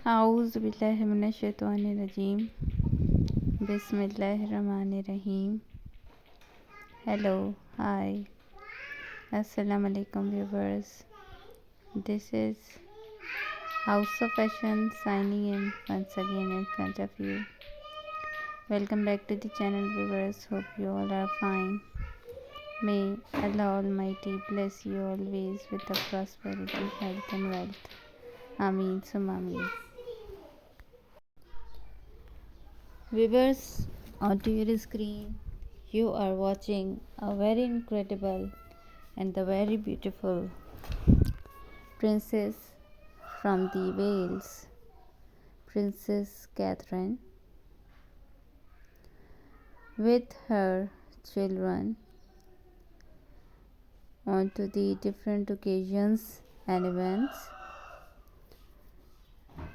A'udhu billahi minash shaitanir rajeem. Bismillahirrahmanirrahim. Hello, hi, assalamu alaikum viewers. This is House of Fashion signing in once again in front of you. Welcome back to the channel viewers. Hope you all are fine. May Allah Almighty bless you always with the prosperity, health and wealth. Ameen summa ameen. Viewers, onto your screen you are watching a very incredible and the very beautiful princess from the Wales, Princess Cathrine, with her children onto the different occasions and events,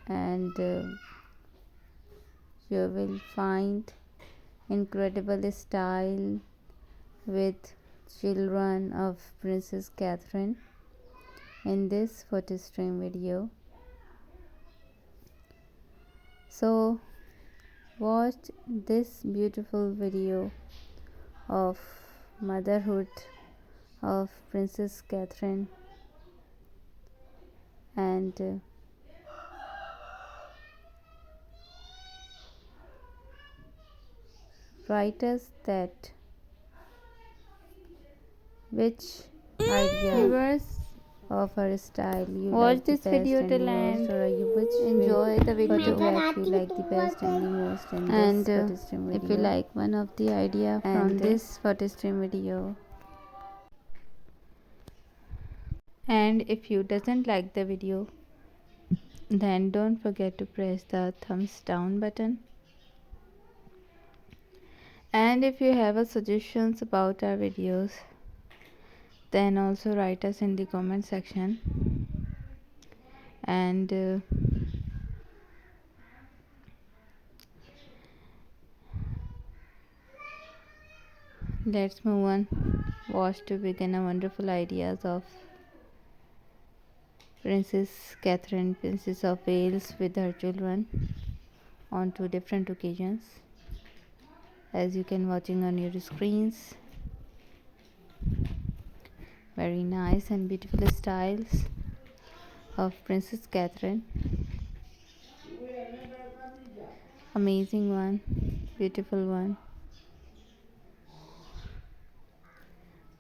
and you will find incredible style with children of Princess Cathrine in this photo stream video. So watch this beautiful video of motherhood of Princess Cathrine, and write us that which idea Viewers, of her style you watch like the this best video and till the most, end. or are you which Enjoy the video. photograph you like the best and the most in And this photo stream if video. you like one of the idea from and this photo stream video, and if you doesn't like the video, then don't forget to press the thumbs down button. And if you have a suggestions about our videos, then also write us in the comment section. And let's move on. Watch to begin a wonderful ideas of Princess Cathrine, Princess of Wales, with her children on two different occasions, as you can watching on your screens. Very nice and beautiful styles of Princess Cathrine. Amazing one, beautiful one,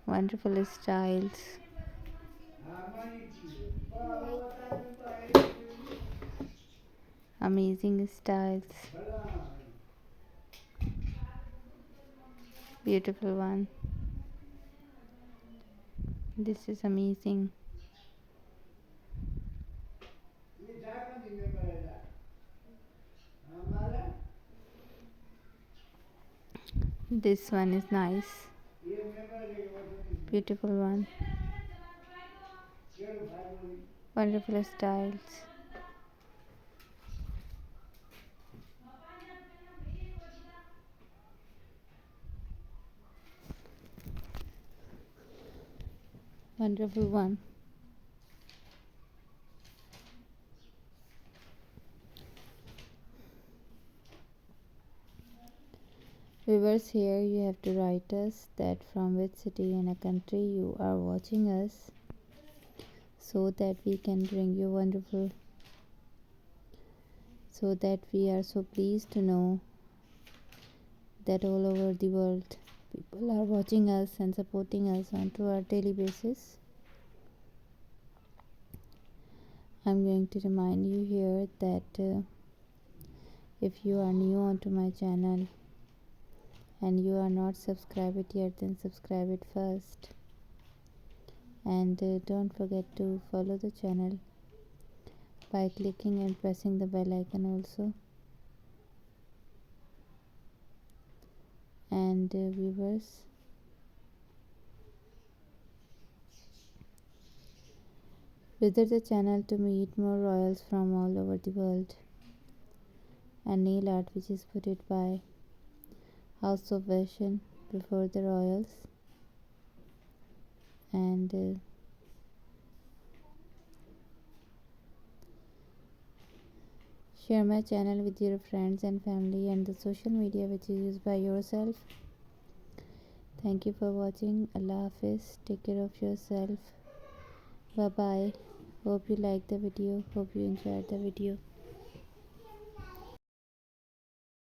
wonderful styles. Amazing styles, beautiful one. This is amazing. This one is nice, beautiful one, wonderful styles. Wonderful one. Viewers, here you have to write us that from which city in a country you are watching us, so that we can bring you wonderful, so that we are so pleased to know that all over the world people are watching us and supporting us on to our daily basis. I'm going to remind you here that if you are new onto my channel and you are not subscribed it yet, then subscribe it first, and don't forget to follow the channel by clicking and pressing the bell icon also. And viewers, visit the channel to meet more royals from all over the world, and nail art which is put it by House of Fashion before the royals. And Share my channel with your friends and family and the social media which is used by yourself. Thank you for watching. Allah Hafiz. Take care of yourself. Bye bye. Hope you like the video. Hope you enjoyed the video.